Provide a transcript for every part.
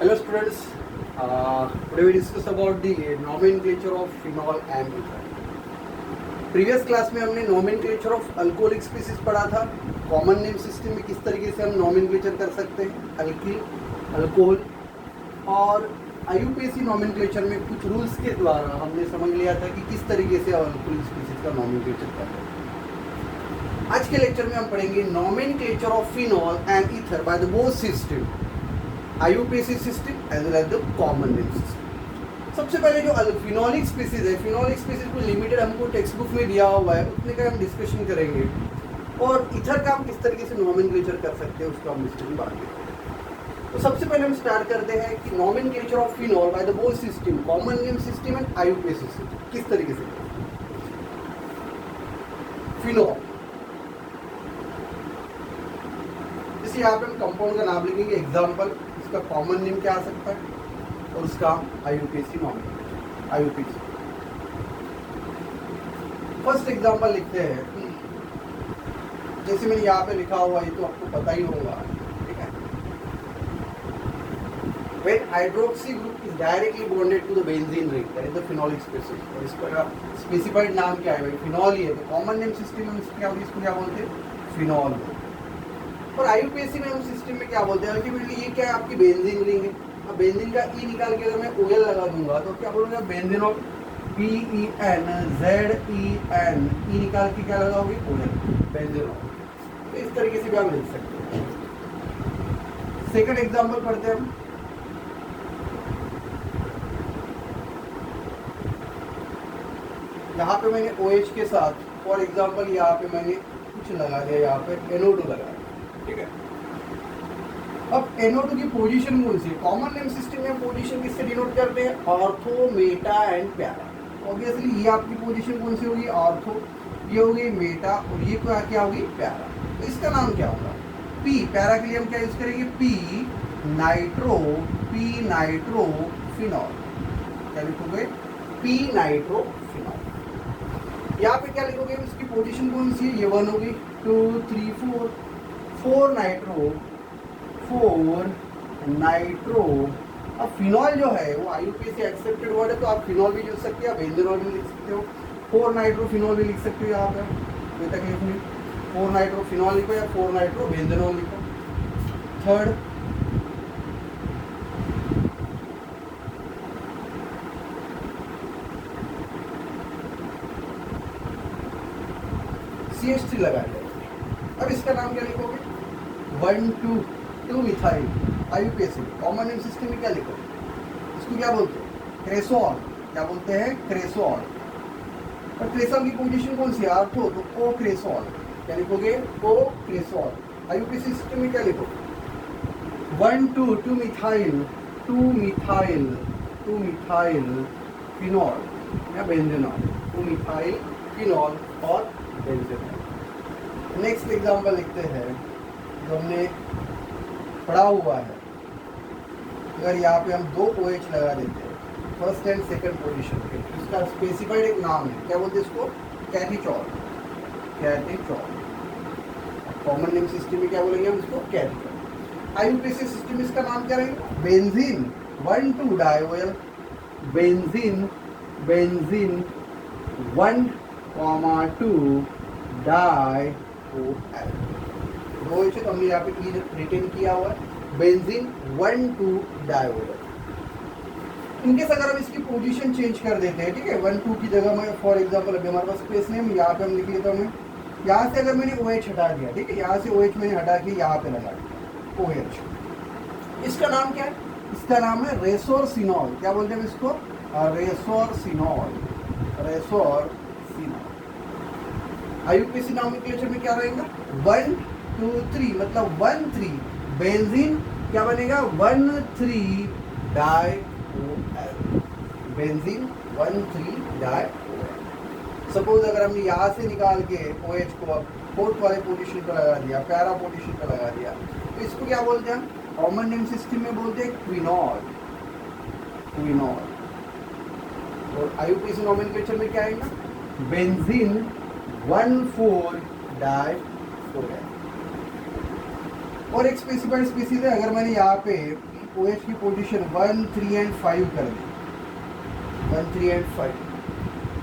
Hello students, today we discuss about the nomenclature of phenol and ether. Previous class में हमने nomenclature of alcoholic species पढ़ा था. Common name system में किस तरीके से हम नोमेनक्लेचर कर सकते हैं अल्किल, अल्कोहल. और आईयूपीएसी नोमेनक्लेचर में कुछ रूल्स के द्वारा हमने समझ लिया था कि किस तरीके से अल्कोहलिक स्पीसीज का नोमेनक्लेचर करते हैं. आज के लेक्चर में हम पढ़ेंगे nomenclature of phenol and ether by the both system, IUPAC system as well as the common name system. सबसे पहले जो फिनॉलिक स्पीसीज है, फिनॉलिक स्पीसीज को लिमिटेड हमको टेक्स्ट बुक में दिया हुआ है, उतने का हम डिस्कशन करेंगे. और इथर का हम किस तरीके से नोमेनक्लेचर कर सकते हैं उसका हम डिस्कशन बाद में. तो सबसे पहले हम स्टार्ट करते हैं कि nomenclature of phenol bye the both system, common name system and IUPAC system किस तरीके से. फिनॉल जैसे यहाँ पे हम कंपाउंड का नाम लिखेंगे, एग्जाम्पल, इसका कॉमन नेम क्या आ सकता है और उसका IUPAC nomenclature. IUPAC first example लिखते हैं. जैसे मैंने यहाँ पे लिखा हुआ, ये तो आपको पता ही होगा, ठीक है. When hydroxy group is directly bonded to the benzene ring, that is the phenolic species. और इसका स्पेसिफाइड नाम क्या है भाई, फिनॉल ही है. तो कॉमन नेम सिस्टम में इसको क्या बोलते हैं, फिनॉल. और आईयूपीएसी में हम सिस्टम में क्या बोलते हैं, अल्टीमेटली ये क्या है, आपकी बेंजीन रिंग है. अब बेंजीन का ई निकाल के अगर मैं ओएल लगा दूंगा तो क्या बोलूँगा, बेंजीन ऑफ PENZEN, ई निकाल के क्या लगाओगे, ओएल, बेंजीन ऑफ. तो इस तरीके से भी आप लिख सकते हैं. सेकंड एग्जांपल पढ़ते हैं हम. यहाँ पे मैंने OH के साथ फॉर एग्जांपल यहाँ पे मैंने कुछ लगा दिया, यहाँ पे NO2 लगा दिया, ठीक है. अब NO2 की पोजीशन कौन सी है, कॉमन नेम सिस्टम में पोजीशन किससे डिनोट करते हैं, ortho, Meta and para. Obviously ये आपकी पोजीशन कौन सी होगी, ऑर्थो, ये होगी मेटा, और ये क्या होगी, पैरा. तो इसका नाम क्या होगा, पी. पैरा के लिए हम क्या यूज करेंगे, पी नाइट्रो फिनॉल. क्या लिखोगे, पी नाइट्रो फिनॉल. यहाँ पे क्या लिखोगे, इसकी पोजीशन कौन सी है, ये 1 होगी, 2 3 4 नाइट्रो, 4 नाइट्रो. अब फिनॉल जो है वो आईयूपीएसी एक्सेप्टेड वर्ड है, तो आप फिनॉल भी यूज सकते हो, आप बेंजीनॉल भी लिख सकते हो, 4 नाइट्रो फिनॉल भी लिख सकते हो. यहाँ पे कोई तकलीफ नहीं, 4 नाइट्रो फिनॉल लिखो या 4 नाइट्रो बेंजीनॉल लिखो. थर्ड, CH3 लगा दिया. अब इसका नाम क्या लिखोगे, 1,2 methyl. IUPAC common name system में क्या लिखोगे, इसको क्या बोलते हैं, क्रेसोल. क्या बोलते हैं, क्रेसोल. और क्रेसोल की पोजीशन कौन सी है, आर्थो, तो ओ क्रेसोल. क्या लिखोगे, ओ क्रेसोल. आईयूपीएसी सिस्टम में क्या लिखोगे, 2 मिथाइल, 2 मिथाइल फिनॉल या बेंजीनॉल, 2 मिथाइल फिनॉल और बेंजीनॉल. नेक्स्ट एग्जांपल लिखते हैं जो हमने पढ़ा हुआ है. अगर यहाँ पे हम 2 OH लगा देते हैं फर्स्ट एंड सेकंड पोजीशन पे, इसका स्पेसिफाइड एक नाम है, क्या बोलते हैं इसको, कैटिचॉल. कॉमन नेम सिस्टम में क्या बोलेंगे हम इसको, कैटिचॉल. आईयूपीएसी सिस्टम में इसका नाम क्या रहेगा, बेंजीन 1,2 डायोल, बेंजीन 1,2 डायोल. दो तो हमने यहाँ पे रिटेन किया हुआ है, बेंजीन 1,2 डायोल. इनकेस अगर हम इसकी पोजीशन चेंज कर देते हैं, ठीक है, 1,2 की जगह में फॉर एग्जांपल अभी हमारे पास स्पेस नेम यहाँ पे हम लिख लेता हूँ. यहाँ से अगर मैंने OH हटा दिया, ठीक है, यहाँ से OH मैंने हटा के यहाँ पे लगा दिया OH. इसका नाम क्या है, इसका नाम है रेसोरसिनॉल. क्या बोलते हैं इसको, रेसोरसिनॉल. आईयूपीएसी नोमेनक्लेचर में क्या रहेगा, 1 2 3, मतलब 1,3 बेंजीन क्या बनेगा, 1,3 डायोल. Benzene 1,3 diol. सपोज अगर हमने यहाँ से निकाल के OH को फोर्थ वाले पोजीशन पर लगा दिया, पैरा पोजीशन पर लगा दिया, तो इसको क्या बोलते हैं, कॉमन नेम सिस्टम में बोलते हैं क्विनॉल. और आईयूपीएसी नोमेनक्लेचर में क्या आएगा, बेंजीन 1,4 डायोल. और एक स्पेसिफाइड स्पीसीज है, अगर मैंने यहाँ पे OH की पोजीशन 1, 3 एंड 5 कर दी, 1, 3 एंड 5,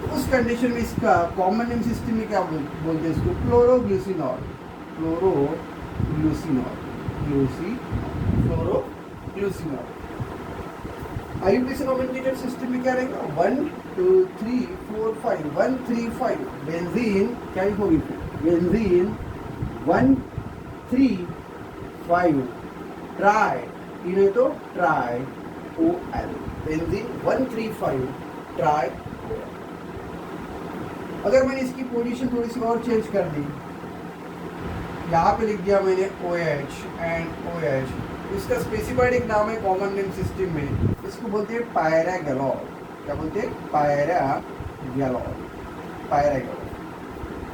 तो उस कंडीशन में इसका कॉमन नेम सिस्टम में क्या बोलते हैं इसको? क्लोरोग्लिसिनॉल, क्लोरोग्लिसिनॉल, फ्लोरोग्लिसिनॉल। आईयूपीएसी नोमेनक्लेचर सिस्टम में क्या रहेगा? 1, 2, 3, 4, 5, 1, 3, 5। बेंजीन क्या होगी? बेंजीन 1, 3, 5, ट्राई, इन्हें तो try OL, benzene 1, 3, 5, try OL। अगर मैंने इसकी पोजीशन थोड़ी सी और चेंज कर दी, यहाँ पे लिख दिया मैंने OH एंड OH, इसका स्पेसिफाइड एक नाम है कॉमन नेम सिस्टम में, इसको बोलते हैं पायरागैलॉल। क्या बोलते हैं? पायरागैलॉल, पायरागैलॉल।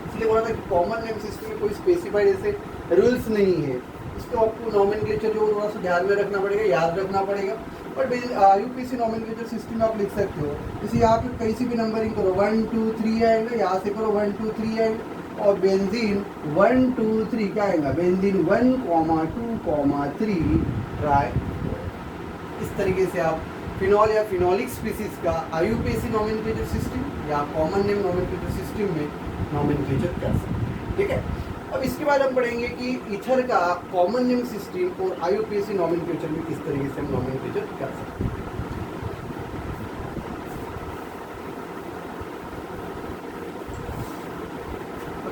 इसलिए बोला था कि कॉमन नेम सिस्टम में कोई स्पेसिफाइड ऐसे रूल्स नहीं है, इसको आपको नॉमेनक्लेचर जो थोड़ा सा ध्यान में रखना पड़ेगा, याद रखना पड़ेगा। बट यूपीएससी नॉमेनक्लेचर सिस्टम में आप लिख सकते हो, जैसे यहाँ पे कहीं से भी नंबरिंग करो, 1, 2, 3 आएगा, यहाँ से करो 1, 2, 3 आएगा, और बेंजीन 1, 2, 3 क्या आएगा? Benzene 1, 2, 3 try. इस तरीके से आप फिनॉल या फिनॉलिक स्पीसीज का आईयूपीएसी नॉमेनक्लेचर सिस्टम या कॉमन नेम नॉमेनक्लेचर सिस्टम में नॉमेनक्लेचर कर सकते हैं। ठीक है, अब इसके बाद हम पढ़ेंगे कि ईथर का कॉमन नेम सिस्टम और आईयूपीएसी नॉमेनक्लेचर में किस तरीके से हम नॉमेनक्लेचर कर सकते हैं।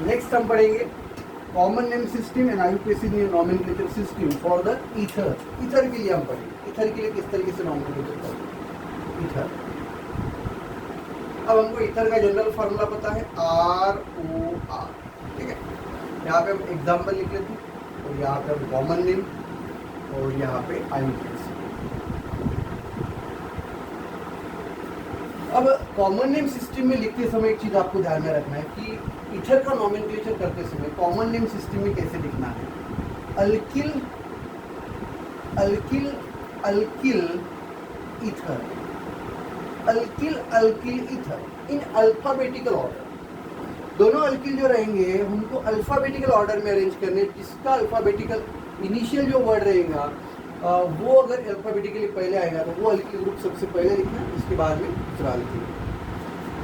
नेक्स्ट हम पढ़ेंगे common name system and IUPAC nomenclature system for the ether. Ether के लिए हम पढ़ेंगे ईथर के लिए किस तरीके से नॉमेनक्लेचर करेंगे ईथर। अब हमको ईथर का जनरल फार्मूला पता है, ROR। ठीक है, यहाँ पे हम एग्जाम्पल लिख लेते हैं, और यहाँ पे हम कॉमन नेम, और यहाँ पे आईयूपीएसी। अब कॉमन नेम सिस्टम में लिखते समय एक चीज आपको ध्यान में रखना है कि ईथर का नॉमेनक्लेचर करते समय कॉमन नेम सिस्टम में कैसे लिखना है? Alkyl, alkyl, alkyl ether, alkyl, alkyl ether in alphabetical order. दोनों अल्किल जो रहेंगे उनको अल्फाबेटिकल ऑर्डर में अरेंज करने, जिसका अल्फाबेटिकल इनिशियल जो वर्ड रहेगा वो अगर अल्फाबेटिकली पहले आएगा तो वो अल्किल ग्रुप सबसे पहले लिखना है, उसके बाद में दूसरा अल्किल।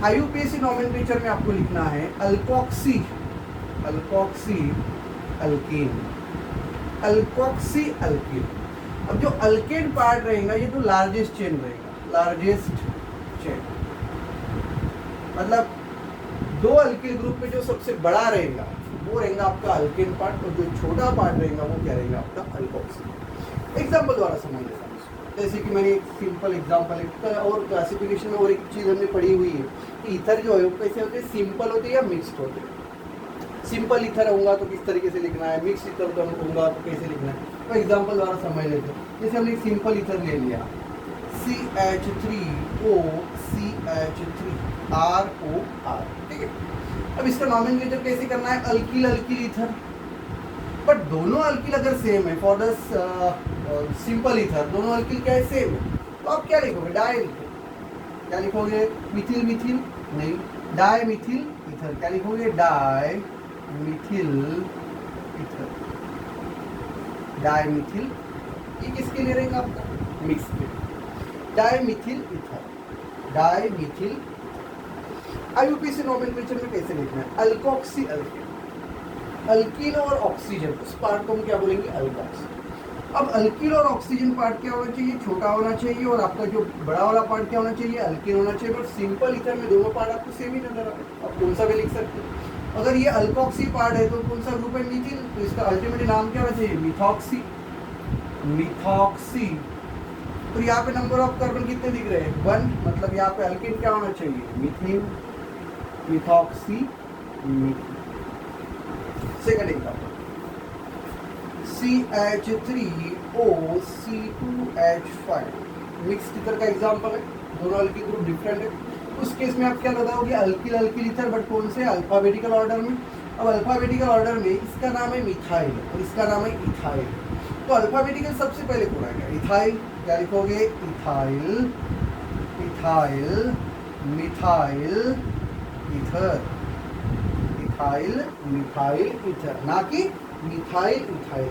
आईयूपीएसी नॉमेनक्लेचर में आपको लिखना है alkoxy, alkoxy alkane, alkoxy alkane. अब जो अल्केन पार्ट रहेगा ये तो लार्जेस्ट चेन रहेगा, लार्जेस्ट चेन मतलब दो अल्किल ग्रुप में जो सबसे बड़ा रहेगा वो रहेगा आपका अल्केन पार्ट, और जो छोटा पार्ट रहेगा वो क्या रहेगा? आपका अल्कोक्सी। एग्जाम्पल द्वारा समझ लेता हूँ, जैसे कि मैंने एक सिंपल एग्जाम्पल और क्लासिफिकेशन में और एक चीज़ हमने पढ़ी हुई है कि ईथर जो है वो कैसे होते हैं? सिंपल होते हैं या मिक्स्ड होते हैं। सिंपल ईथर होगा तो किस तरीके से लिखना है, मिक्स ईथर तो होगा तो कैसे लिखना है, तो एग्जाम्पल द्वारा समझ लेते हैं। जैसे हमने सिंपल ईथर ले लिया, CH3O CH3 ROR। ठीक है, अब इसका नॉमेनक्लेचर कैसे करना है? Alkyl, alkyl ether. बट दोनों अल्किल अगर सेम है, फॉर द सिंपल ईथर दोनों अल्किल क्या है? सेम है, तो आप क्या लिखोगे? डाई लिखोगे। क्या लिखोगे? मिथिल, मिथिल नहीं, डाई मिथिल ईथर। क्या लिखोगे? Dimethyl ether, dimethyl. ये किसके लिए रहेगा? आपका मिक्स के, dimethyl ether, dimethyl. IUPAC nomenclature में कैसे लिखना है? अल्कोक्सी अल्केन, अल्किल और ऑक्सीजन, उस पार्ट को हम क्या बोलेंगे? अल्कोक्सी। अब अल्किल और ऑक्सीजन पार्ट क्या होना चाहिए? छोटा होना चाहिए, और आपका जो बड़ा वाला पार्ट क्या होना चाहिए? अल्किल होना चाहिए। बट सिंपल ईथर में दोनों पार्ट आपको सेम ही नजर आ रहा है, आप कौन सा भी लिख सकते हो। अगर ये अल्कोक्सी पार्ट है तो कौन सा ग्रुप है? मीथिल, तो इसका अल्टीमेट नाम क्या होना चाहिए? Methoxy, methoxy. तो यहाँ पे नंबर ऑफ कार्बन कितने दिख रहे हैं? 1, मतलब यहाँ पे अल्किन क्या होना चाहिए? Methane, methoxy, methane. Second example, CH3O C2H5 mixed ether का एग्जाम्पल है, दोनों अल्किल ग्रुप डिफरेंट है। उस केस में आप क्या बताओगे? अल्किल, अल्किल ईथर, बट कौन से? अल्फाबेटिकल ऑर्डर में। अब अल्फाबेटिकल ऑर्डर में इसका नाम है मिथाइल और इसका नाम है इथाइल, तो अल्फाबेटिकल सबसे पहले कौन आएगा? इथाइल। क्या लिखोगे? Ethyl, ethyl, methyl, ether, ethyl, methyl, ether, ना कि मिथाइल, इथाइल।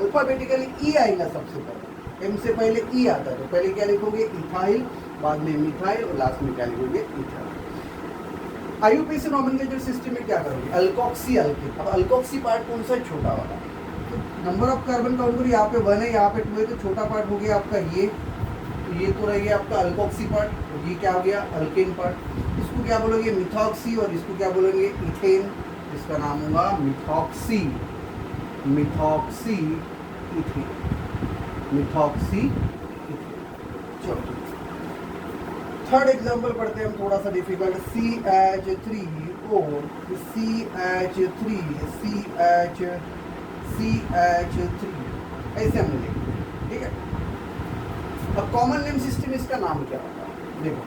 अल्फाबेटिकली ई आएगा सबसे पहले। एम से पहले ई आता है तो पहले क्या लिखोगे इथाइल, बाद में मिथाइल और लास्ट में क्या लिखोगे इथाइल। आईयूपीएसी नॉमेनक्लेचर सिस्टम में क्या करोगे, अल्कोक्सी अल्किल। अब अल्कोक्सी पार्ट कौन सा है, छोटा वाला। तो नंबर ऑफ कार्बन काउंट करो, यहाँ पे 1 है यहाँ पे 2 है, तो छोटा पार्ट हो गया आपका ये, तो ये तो रह गया आपका अल्कोक्सी पार्ट, और ये क्या हो गया अल्केन पार्ट। इसको क्या बोलोगे मिथॉक्सी, और इसको क्या बोलोगे इथेन, इसका नाम होगा methoxy, methoxy ethane, methoxy ethane. चलो थर्ड एग्जांपल पढ़ते हैं हम, थोड़ा सा डिफिकल्ट। CH3O, CH3, CH3 ऐसे हमने लिखा, ठीक है। अब कॉमन नेम सिस्टम इसका नाम क्या होगा, देखो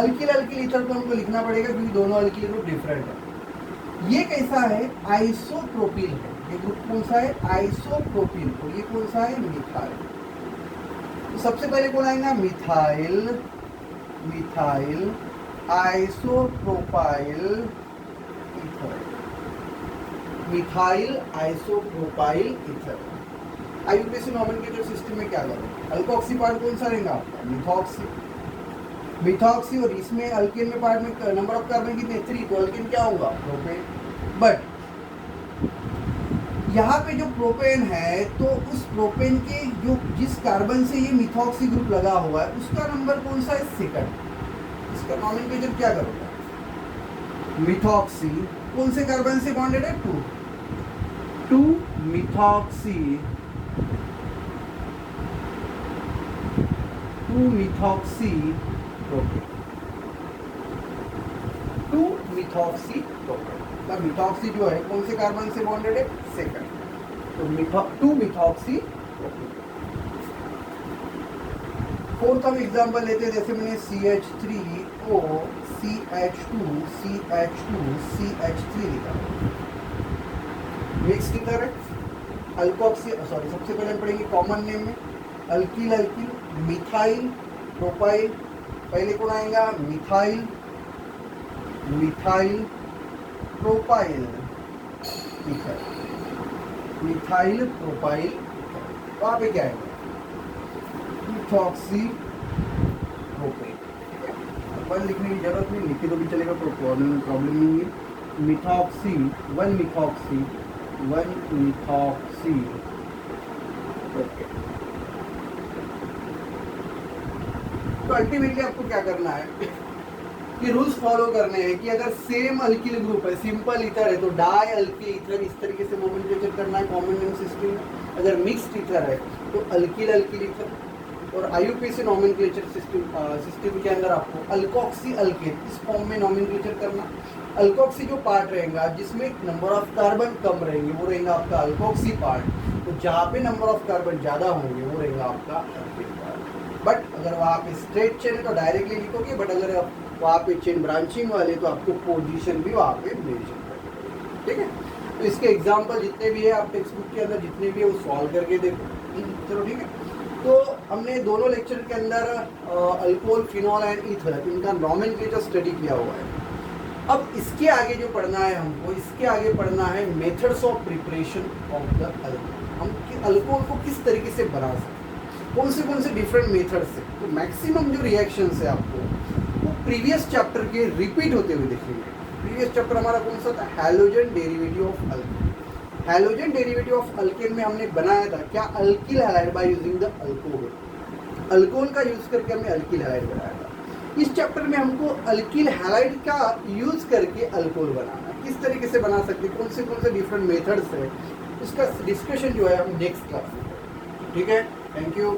अल्किल अल्किल ईथर को हमको लिखना पड़ेगा क्योंकि दोनों अल्किल ग्रुप डिफरेंट है। ये कैसा है, आइसोप्रोपिल है। ये ग्रुप कौन सा है, आइसोप्रोपिल, और ये कौन सा है, मिथाइल। तो सबसे पहले कौन आएगा, methyl, methyl isopropyl ether, methyl isopropyl ether. IUPAC nomenclature system में क्या करोगे, अल्कोक्सी पार्ट कौन सा रहेगा आपका, मिथॉक्सी, मिथॉक्सी, और इसमें अल्केन में पार्ट में नंबर ऑफ कार्बन कितने 3, तो अल्केन क्या होगा प्रोपेन। बट यहाँ पे जो प्रोपेन है तो उस प्रोपेन के जो जिस कार्बन से ये मिथॉक्सी ग्रुप लगा हुआ है उसका नंबर कौन सा है, सेकंड। इसका नॉमेनक्लेचर क्या करोगे, मिथॉक्सी कौन से कार्बन से बॉन्डेड है, 2 methoxy, 2 methoxy propane, 2 methoxy propane. Methoxy जो है कौन से कार्बन से बॉन्डेड है, सेकंड, तो 2 मिथॉक्सी प्रोपेन। फोर्थ हम एग्जांपल लेते हैं, जैसे मैंने CH3O, CH2, CH2, CH3 लिखा, मिक्स ईथर है, अल्कोक्सी, सॉरी सबसे पहले हम पढ़ेंगे कॉमन नेम में, अल्किल अल्किल, मिथाइल प्रोपाइल, पहले कौन आएगा methyl, methyl propyl ether, methyl propyl ether. वहाँ पे क्या है, मिथॉक्सी प्रोपेन। वन लिखने की जरूरत नहीं, लिखे तो भी चलेगा, प्रॉब्लम नहीं है। Methoxy, 1 methoxy, 1 methoxy propane. तो अल्टीमेटली आपको क्या करना है कि रूल्स फॉलो करने हैं कि अगर सेम अल्किल ग्रुप है, सिंपल ईथर है, तो डाई अल्किल ईथर इस तरीके से नॉमेनक्लेचर करना है कॉमन नेम सिस्टम में। अगर मिक्स्ड ईथर है तो अल्किल अल्किल ईथर। और आईयूपीएसी नॉमेनक्लेचर सिस्टम के अंदर आपको अल्कोक्सी अल्केन इस फॉर्म में नॉमेनक्लेचर करना। अल्कोक्सी जो पार्ट रहेगा जिसमें नंबर ऑफ कार्बन कम रहेंगे वो रहेगा आपका अल्कोक्सी पार्ट, तो जहाँ पे नंबर ऑफ कार्बन ज़्यादा होंगे वो रहेगा आपका अल्केन पार्ट। बट अगर वहाँ पे स्ट्रेट चेन है तो डायरेक्टली लिखोगे, बट अगर वहाँ पे चेन ब्रांचिंग वाले तो आपको पोजीशन भी वहाँ पे मेंशन करेंगे, ठीक है। तो इसके एग्जांपल जितने भी है आप टेक्स्ट बुक के अंदर जितने भी है वो सॉल्व करके देखो, चलो ठीक है। तो हमने दोनों लेक्चर के अंदर अल्कोहल, फिनॉल एंड ईथर इनका नॉमेनक्लेचर स्टडी किया हुआ है। अब इसके आगे जो पढ़ना है हमको, इसके आगे पढ़ना है methods of preparation of the alcohol. हम अल्कोहल को किस तरीके से बना सकते, कौन से डिफरेंट मेथड्स से। तो मैक्सिमम जो रिएक्शंस है आपको वो प्रीवियस चैप्टर के रिपीट होते हुए देखेंगे। प्रीवियस चैप्टर हमारा कौन सा था, halogen derivative of alkane. Halogen derivative of alkane में हमने बनाया था क्या, alkyl halide by using the alcohol. Alcohol का यूज करके हमने अल्किल हैलाइड बनाया था। इस चैप्टर में हमको अल्किल हैलाइड का यूज करके अल्कोहल बनाना, किस तरीके से बना सकते, कौन से डिफरेंट मेथड्स है, उसका डिस्कशन जो है हम नेक्स्ट क्लास में, ठीक है। Thank you.